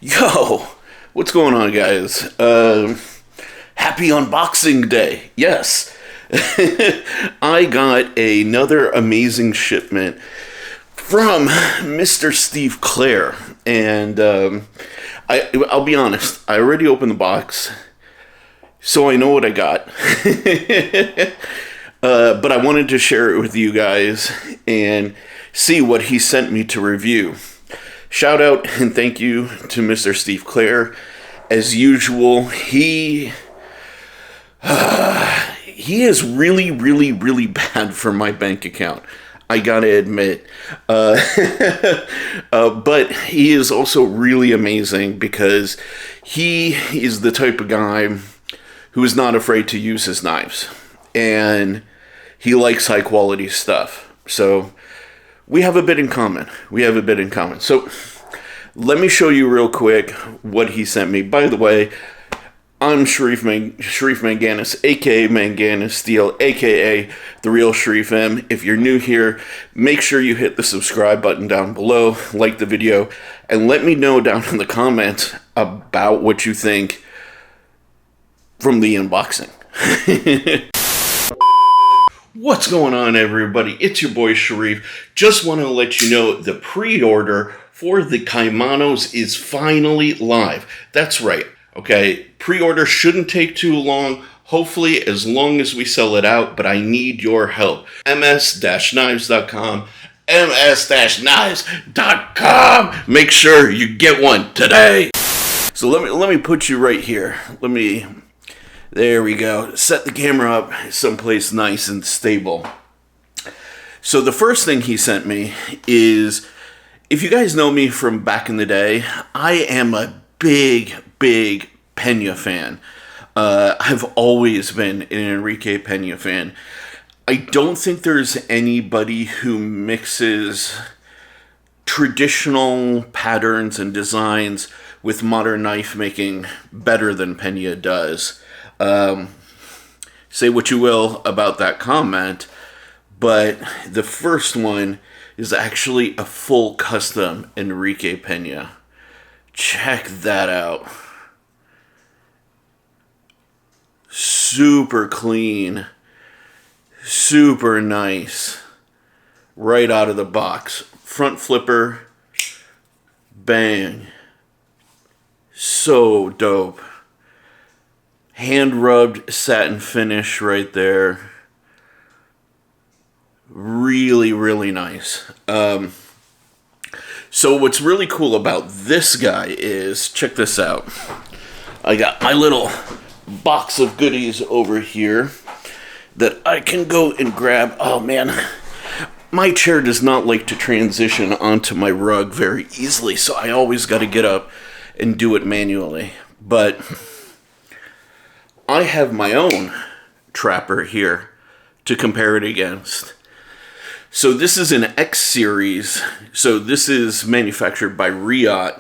Yo, what's going on, guys? Happy unboxing day. Yes. I got another amazing shipment from Mr. Steve Cler. And I'll be honest, I already opened the box, so I know what I got. But I wanted to share it with you guys and see what he sent me to review. Shout out and thank you to Mr. Steve Cler. As usual, he is really, really, really bad for my bank account. I gotta admit. But he is also really amazing because he is the type of guy who is not afraid to use his knives. And he likes high quality stuff. So we have a bit in common. So let me show you real quick what he sent me. By the way, I'm Sharif Manganis, aka Manganis Steel, aka The Real Sharif M. If you're new here, make sure you hit the subscribe button down below, like the video, and let me know down in the comments about what you think from the unboxing. What's going on, everybody? It's your boy Sharif. Just want to let you know the pre-order for the Kaimanos is finally live. That's right. Okay, pre-order shouldn't take too long. Hopefully, as long as we sell it out, but I need your help. ms-knives.com, ms-knives.com. Make sure you get one today. So let me put you right here. There we go. Set the camera up someplace nice and stable. So the first thing he sent me is, if you guys know me from back in the day, I am a big Pena fan. I've always been an Enrique Pena fan. I don't think there's anybody who mixes traditional patterns and designs with modern knife making better than Pena does. Say what you will about that comment, but the first one is actually a full custom Enrique Pena. Check that out. Super clean, super nice, right out of the box. Front flipper, bang. So dope. Hand rubbed satin finish right there. Really, really nice. So what's really cool about this guy is, check this out. I got my little box of goodies over here that I can go and grab. Oh man, my chair does not like to transition onto my rug very easily, so I always got to get up and do it manually. But I have my own trapper here to compare it against. So this is an X series. So this is manufactured by Riot.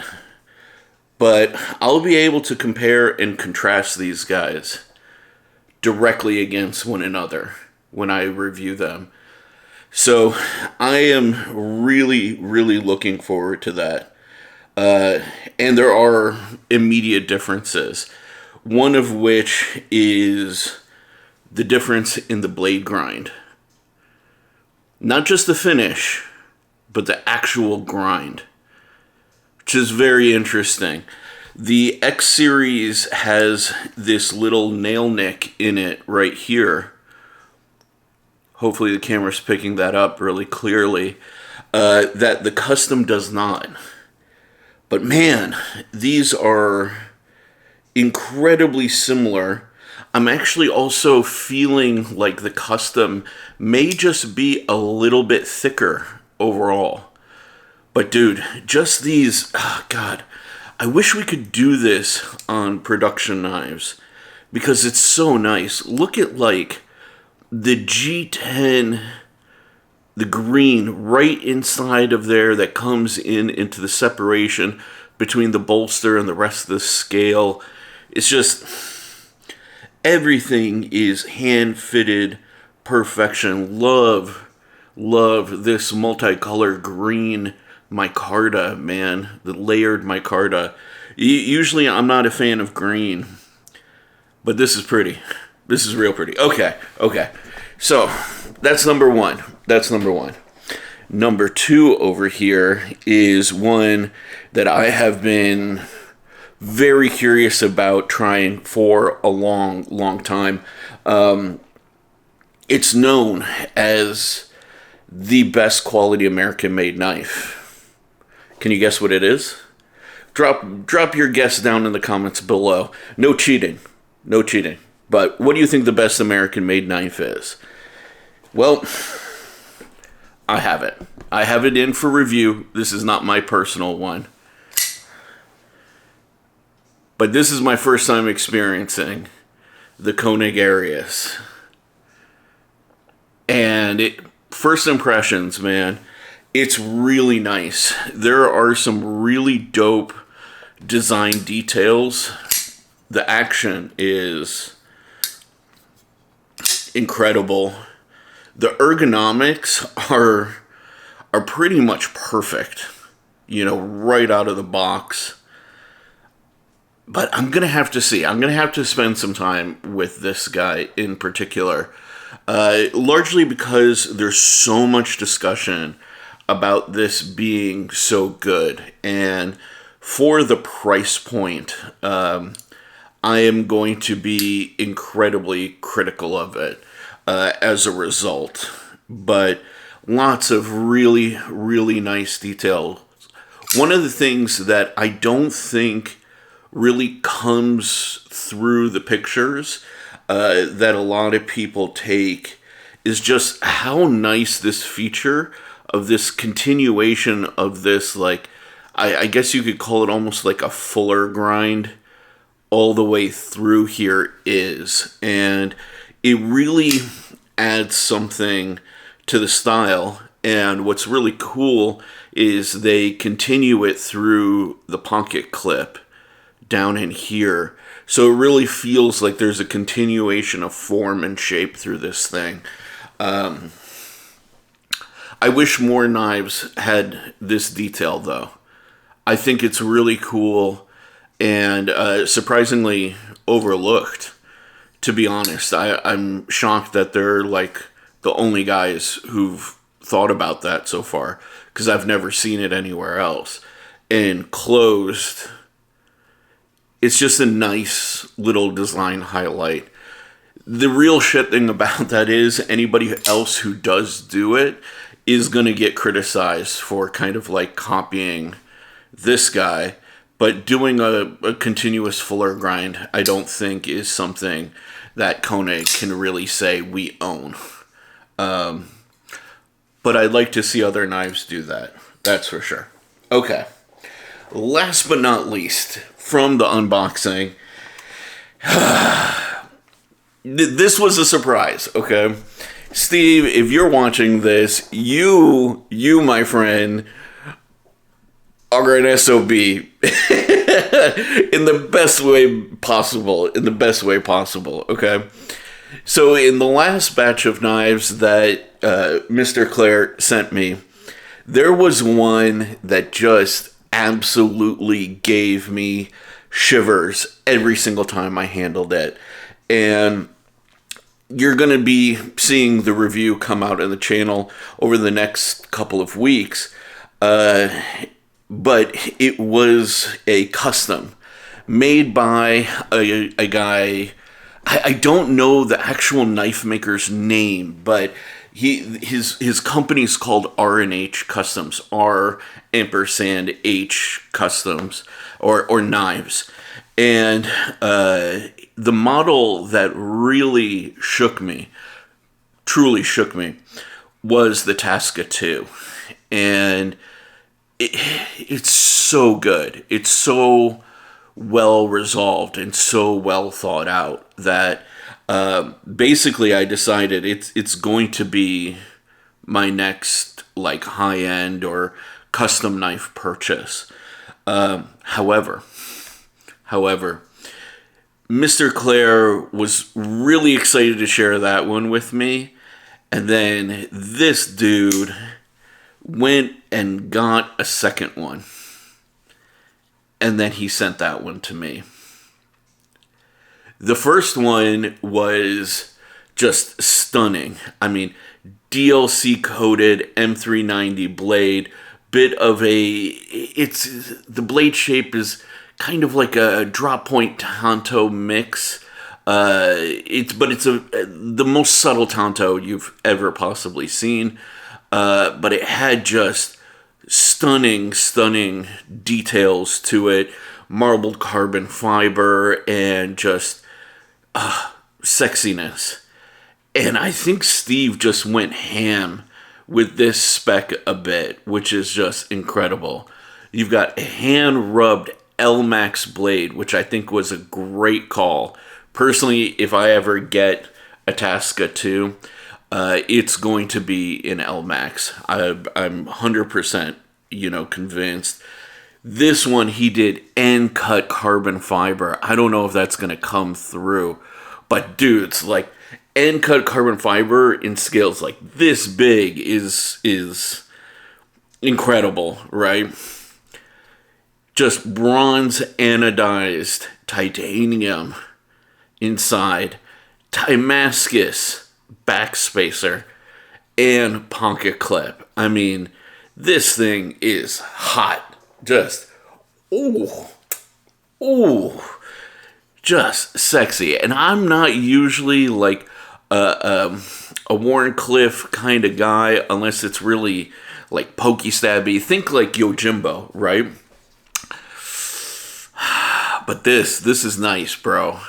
But I'll be able to compare and contrast these guys directly against one another when I review them. So I am really, really looking forward to that. And there are immediate differences. One of which is the difference in the blade grind. Not just the finish, but the actual grind, which is very interesting. The X series has this little nail nick in it right here. Hopefully the camera's picking that up really clearly. That the custom does not. But man, these are incredibly similar. I'm actually also feeling like the custom may just be a little bit thicker overall. But dude, just these, oh God, I wish we could do this on production knives because it's so nice. Look at like the G10, the green right inside of there that comes into the separation between the bolster and the rest of the scale. It's just, everything is hand-fitted perfection. Love this multicolor green micarta, man. The layered micarta Usually I'm not a fan of green, but this is pretty. This is real pretty. Okay. So that's number one. Number two over here is one that I have been very curious about trying for a long time. It's known as the best quality American-made knife. Can you guess what it is? Drop your guess down in the comments below. No cheating. But what do you think the best American-made knife is? Well, I have it. I have it in for review. This is not my personal one. But this is my first time experiencing the Koenig Arius. And first impressions, man, it's really nice. There are some really dope design details. The action is incredible. The ergonomics are pretty much perfect, right out of the box. But I'm going to have to see. I'm going to have to spend some time with this guy in particular. Largely because there's so much discussion about this being so good. And for the price point, I am going to be incredibly critical of it as a result. But lots of really, really nice details. One of the things that I don't think really comes through the pictures that a lot of people take is just how nice this feature of this continuation of this, like, I guess you could call it almost like a fuller grind all the way through here is. And it really adds something to the style. And what's really cool is they continue it through the pocket clip down in here. So it really feels like there's a continuation of form and shape through this thing. I wish more knives had this detail, though. I think it's really cool and surprisingly overlooked, to be honest. I'm shocked that they're like the only guys who've thought about that so far, because I've never seen it anywhere else. And closed, it's just a nice little design highlight. The real shit thing about that is anybody else who does do it is going to get criticized for kind of like copying this guy. But doing a continuous fuller grind, I don't think is something that Koenig can really say we own. But I'd like to see other knives do that. That's for sure. Okay. Last but not least, from the unboxing, this was a surprise, okay? Steve, if you're watching this, you, my friend, are an SOB in the best way possible, okay? So in the last batch of knives that Mr. Cler sent me, there was one that just absolutely gave me shivers every single time I handled it. And you're going to be seeing the review come out in the channel over the next couple of weeks. But it was a custom made by a guy. I don't know the actual knife maker's name, but his company's called R&H Customs, R&H Customs, or Knives. And the model that really truly shook me, was the Tasca 2. And it's so good. It's so well resolved and so well thought out that basically I decided it's going to be my next like high-end or custom knife purchase. However, Mr. Cler was really excited to share that one with me, and then this dude went and got a second one. and then he sent that one to me. The first one was just stunning. I mean, DLC coated M390 blade, bit of the blade shape is kind of like a drop point Tanto mix. It's the most subtle Tanto you've ever possibly seen. But it had just stunning details to it, marbled carbon fiber, and just sexiness. And I think Steve just went ham with this spec a bit, which is just incredible. You've got a hand-rubbed L-Max blade, which I think was a great call. Personally, if I ever get a Tasca 2, it's going to be in L-Max. I'm 100%, convinced. This one, he did end-cut carbon fiber. I don't know if that's going to come through. But, dude, it's like end-cut carbon fiber in scales like this big is incredible, right? Just bronze anodized titanium inside, Damascus backspacer, and pocket clip. I mean, this thing is hot. Just, just sexy. And I'm not usually like a Warncliffe kind of guy unless it's really like pokey stabby. Think like Yojimbo, right? But this is nice, bro.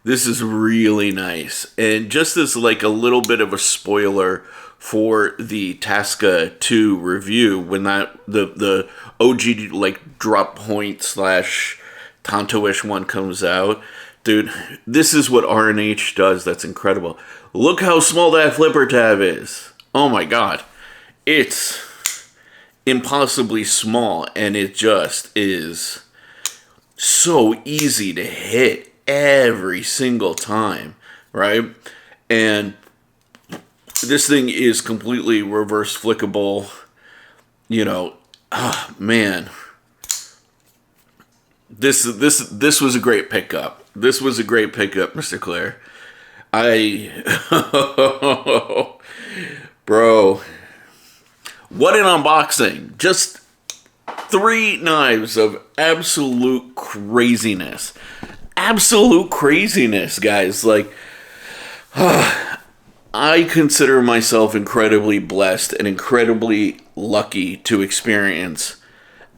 This is really nice. And just as like a little bit of a spoiler for the Tasca 2 review, when the OG like drop point / Tonto-ish one comes out, dude, this is what R&H does that's incredible. Look how small that flipper tab is. Oh my god. It's impossibly small, and it just is so easy to hit every single time, right? And this thing is completely reverse flickable. Man. This was a great pickup. This was a great pickup, Mr. Cler. Bro, what an unboxing. Just 3 knives of absolute craziness. Absolute craziness, guys. Like, I consider myself incredibly blessed and incredibly lucky to experience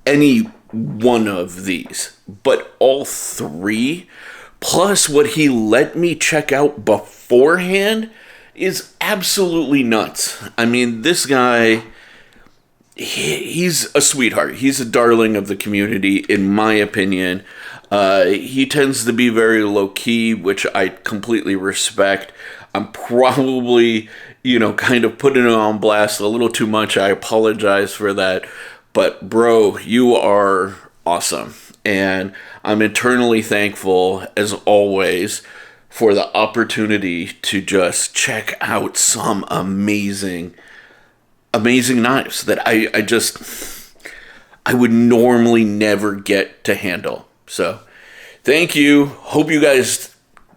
any one of these. But all 3, plus what he let me check out beforehand, is absolutely nuts. I mean, this guy, he's a sweetheart. He's a darling of the community, in my opinion. He tends to be very low-key, which I completely respect. I'm probably, kind of putting it on blast a little too much. I apologize for that. But, bro, you are awesome. And I'm eternally thankful, as always, for the opportunity to just check out some amazing knives that I would normally never get to handle. So, thank you. Hope you guys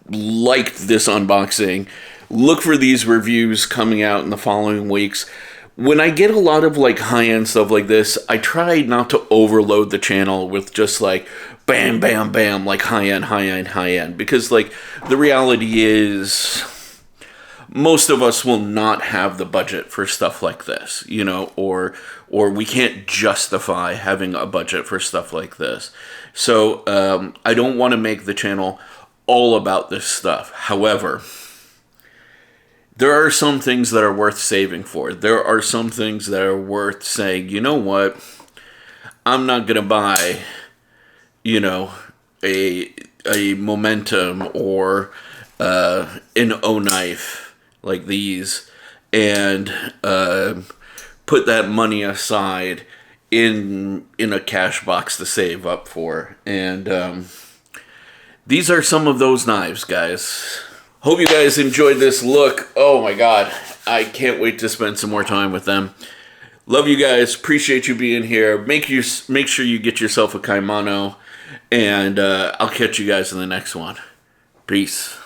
liked this unboxing. Look for these reviews coming out in the following weeks. When I get a lot of like high-end stuff like this, I try not to overload the channel with just like bam, bam, bam, like high-end. Because like the reality is, most of us will not have the budget for stuff like this, or we can't justify having a budget for stuff like this. So I don't want to make the channel all about this stuff. However, there are some things that are worth saving for. There are some things that are worth saying, you know what, I'm not going to buy, a Momentum or an O-knife like these and put that money aside in a cash box to save up for. And these are some of those knives, guys. Hope you guys enjoyed this look. Oh my god, I can't wait to spend some more time with them. Love you guys. Appreciate you being here. Make sure you get yourself a kimono, and I'll catch you guys in the next one. Peace.